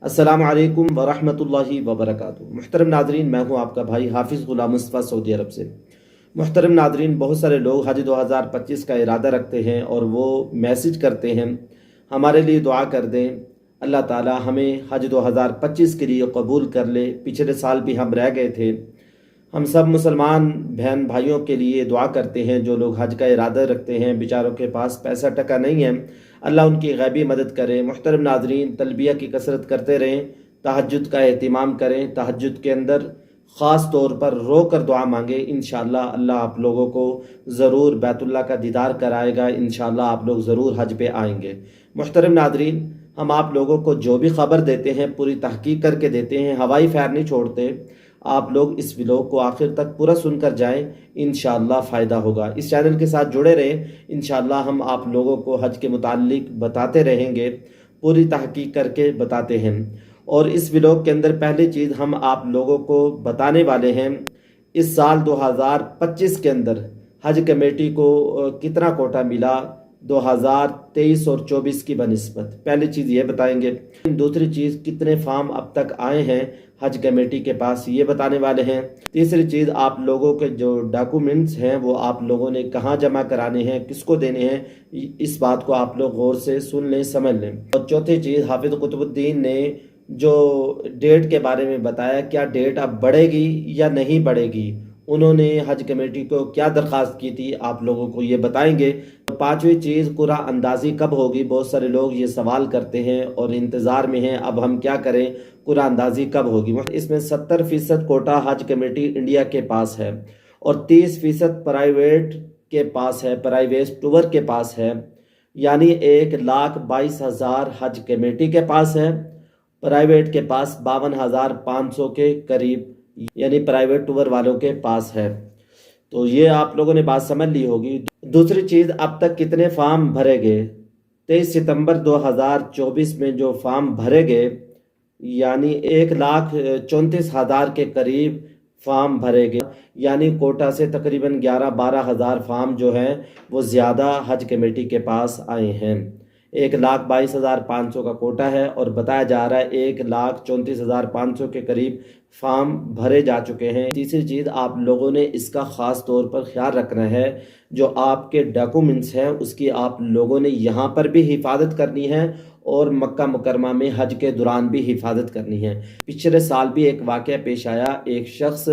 अस्सलाम वालेकुम वरहमतुल्लाहि वबरकातुहू। मुहतरम नादरीन, मैं हूं आपका भाई हाफिज़ ग़ुलाम मुस्तफ़ा सऊदी अरब से। मुहतरम नादरीन, बहुत सारे लोग हज 2025 का इरादा रखते हैं और वो मैसेज करते हैं हमारे लिए दुआ कर दें, अल्लाह ताला हमें हज 2025 के लिए कबूल कर ले। पिछले साल भी हम रह गए थे। हम सब मुसलमान बहन भाइयों के लिए दुआ करते हैं जो लोग हज का इरादा रखते हैं, बेचारों के पास पैसा टका नहीं है, अल्लाह उनकी गैबी मदद करे। मुहतरम नाज़रीन, तलबिया की कसरत करते रहें, तहज्जुद का एहतिमाम करें, तहज्जुद के अंदर ख़ास तौर पर रो कर दुआ मांगे। इंशाअल्लाह अल्लाह आप लोगों को ज़रूर बैतुल्लाह का दीदार कराएगा। इंशाअल्लाह आप लोग ज़रूर हज पे आएंगे। मुहतरम नाज़रीन, हम आप लोगों को जो भी खबर देते हैं पूरी तहकीक करके देते हैं, हवाई फायर नहीं छोड़ते। आप लोग इस व्लॉग को आखिर तक पूरा सुनकर जाएं, इंशाअल्लाह फ़ायदा होगा। इस चैनल के साथ जुड़े रहें, इंशाअल्लाह हम आप लोगों को हज के मुताल्लिक बताते रहेंगे, पूरी तहकीक करके बताते हैं। और इस व्लॉग के अंदर पहली चीज़ हम आप लोगों को बताने वाले हैं, इस साल 2025 के अंदर हज कमेटी को कितना कोटा मिला 2023 और 24 की बनिस्बत। पहली चीज़ ये बताएंगे। दूसरी चीज़, कितने फार्म अब तक आए हैं हज कमेटी के पास, ये बताने वाले हैं। तीसरी चीज़, आप लोगों के जो डॉक्यूमेंट्स हैं वो आप लोगों ने कहाँ जमा कराने हैं, किसको देने हैं, इस बात को आप लोग गौर से सुन लें, समझ लें। और चौथी चीज़, हाफिज़ कुतुबुद्दीन ने जो डेट के बारे में बताया, क्या डेट अब बढ़ेगी या नहीं बढ़ेगी, उन्होंने हज कमेटी को क्या दरख्वास्त की थी, आप लोगों को ये बताएंगे। पांचवी चीज़, कुरा अंदाज़ी कब होगी। बहुत सारे लोग ये सवाल करते हैं और इंतज़ार में हैं, अब हम क्या करें, कुरा अंदाज़ी कब होगी। इसमें 70% कोटा हज कमेटी इंडिया के पास है और 30% प्राइवेट के पास है, प्राइवेट टूर के पास है। यानी 1,22,000 हज कमेटी के पास है, प्राइवेट के पास 52,500 के करीब, यानी प्राइवेट टूर वालों के पास है। तो ये आप लोगों ने बात समझ ली होगी। दूसरी चीज़, अब तक कितने फार्म भरे गए। 23 सितंबर 2024 में जो फार्म भरे गए, यानी 1,34,000 के करीब फार्म भरे गए। यानी कोटा से तकरीबन 11-12 हज़ार फार्म जो हैं वो ज़्यादा हज कमेटी के पास आए हैं। 1,22,500 का कोटा है और बताया जा रहा है 1,34,500 के करीब फार्म भरे जा चुके हैं। तीसरी चीज़, आप लोगों ने इसका ख़ास तौर पर ख्याल रखना है, जो आपके डॉक्यूमेंट्स हैं उसकी आप लोगों ने यहाँ पर भी हिफाजत करनी है और मक्का मुकरमा में हज के दौरान भी हिफाजत करनी है। पिछले साल भी एक वाक़या पेश आया, एक शख्स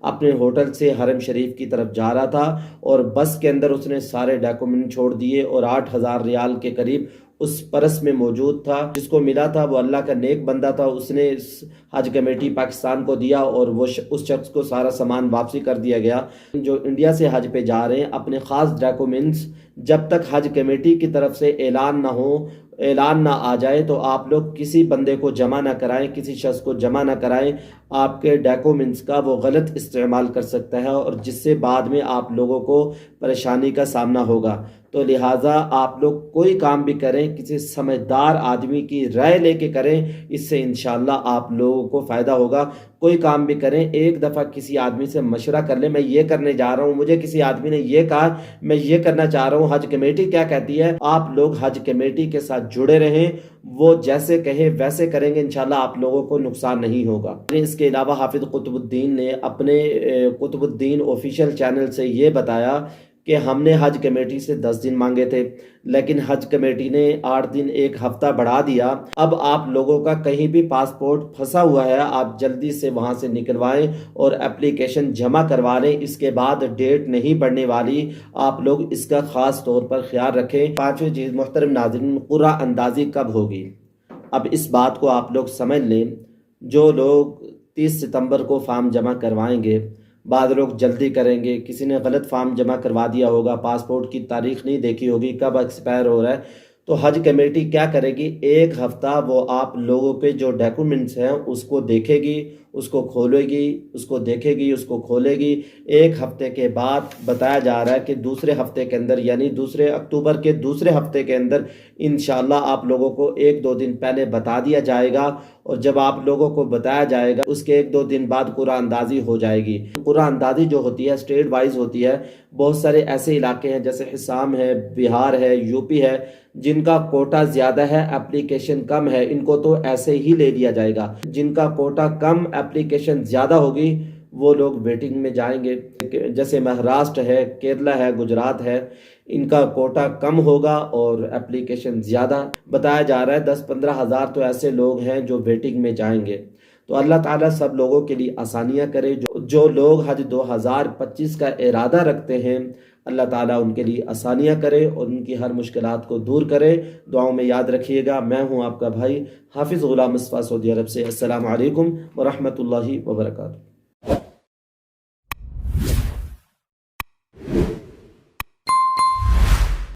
अपने होटल से हरम शरीफ की तरफ जा रहा था और बस के अंदर उसने सारे डॉक्यूमेंट छोड़ दिए और 8,000 रियाल के करीब उस परस में मौजूद था। जिसको मिला था वो अल्लाह का नेक बंदा था, उसने हज कमेटी पाकिस्तान को दिया और वो उस शख्स को सारा सामान वापसी कर दिया गया। जो इंडिया से हज पे जा रहे हैं, अपने ख़ास डॉक्यूमेंट्स जब तक हज कमेटी की तरफ से ऐलान ना आ जाए तो आप लोग किसी बंदे को जमा ना कराएं, किसी शख्स को जमा ना कराएं। आपके डॉक्यूमेंट्स का वो गलत इस्तेमाल कर सकता है और जिससे बाद में आप लोगों को परेशानी का सामना होगा। तो लिहाजा आप लोग कोई काम भी करें, किसी समझदार आदमी की राय लेके करें, इससे इंशाअल्लाह आप लोगों को फ़ायदा होगा। कोई काम भी करें, एक दफ़ा किसी आदमी से मशवरा कर लें, मैं ये करने जा रहा हूँ, मुझे किसी आदमी ने ये कहा, मैं ये करना चाह रहा हूँ, हज कमेटी क्या कहती है। आप लोग हज कमेटी के साथ जुड़े रहें, वो जैसे कहे वैसे करेंगे, इंशाल्लाह आप लोगों को नुकसान नहीं होगा। इसके अलावा हाफिज़ कुतुबुद्दीन ने अपने कुतुबुद्दीन ऑफिशियल चैनल से ये बताया कि हमने हज कमेटी से 10 दिन मांगे थे, लेकिन हज कमेटी ने 8 दिन, एक हफ्ता बढ़ा दिया। अब आप लोगों का कहीं भी पासपोर्ट फंसा हुआ है, आप जल्दी से वहां से निकलवाएं और एप्लीकेशन जमा करवा लें। इसके बाद डेट नहीं बढ़ने वाली, आप लोग इसका ख़ास तौर पर ख्याल रखें। पांचवी चीज़, मोहतरम नाज़रीन, कुरा अंदाज़ी कब होगी, अब इस बात को आप लोग समझ लें। जो लोग 30 सितंबर को फार्म जमा करवाएंगे, बाद लोग जल्दी करेंगे, किसी ने गलत फार्म जमा करवा दिया होगा, पासपोर्ट की तारीख नहीं देखी होगी कब एक्सपायर हो रहा है, तो हज कमेटी क्या करेगी, एक हफ्ता वो आप लोगों के जो डॉक्यूमेंट्स हैं उसको देखेगी اس کو کھولے گی، اس کو دیکھے گی، اس کو کھولے گی۔ 1 ہفتے کے بعد بتایا جا رہا ہے کہ دوسرے ہفتے کے اندر، یعنی 2 اکتوبر کے دوسرے ہفتے کے اندر انشاءاللہ آپ لوگوں کو 1-2 دن پہلے بتا دیا جائے گا، اور جب آپ لوگوں کو بتایا جائے گا اس کے 1-2 دن بعد قرآن اندازی ہو جائے گی۔ قرآن اندازی جو ہوتی ہے اسٹیٹ وائز ہوتی ہے۔ بہت سارے ایسے علاقے ہیں جیسے حسام ہے، بہار ہے، یو پی ہے، جن کا کوٹا زیادہ ہے، اپلیکیشن کم ہے، ان کو تو ایسے ہی لے لیا جائے گا۔ جن کا کوٹا کم، اپلیکیشن زیادہ ہوگی، وہ لوگ ویٹنگ میں جائیں گے۔ جیسے مہاراشٹر ہے، کیرلا ہے، گجرات ہے، ان کا کوٹا کم ہوگا اور اپلیکیشن زیادہ۔ بتایا جا رہا ہے 10-15 ہزار تو ایسے لوگ ہیں جو ویٹنگ میں جائیں گے۔ تو اللہ تعالیٰ سب لوگوں کے لیے آسانیاں کرے۔ جو لوگ حج 2025 کا ارادہ رکھتے ہیں، اللہ تعالیٰ ان کے لیے آسانیاں کرے اور ان کی ہر مشکلات کو دور کرے۔ دعاؤں میں یاد رکھیے گا۔ میں ہوں آپ کا بھائی حافظ غلام مصطفیٰ، سعودی عرب سے۔ السلام علیکم ورحمۃ اللہ وبرکاتہ۔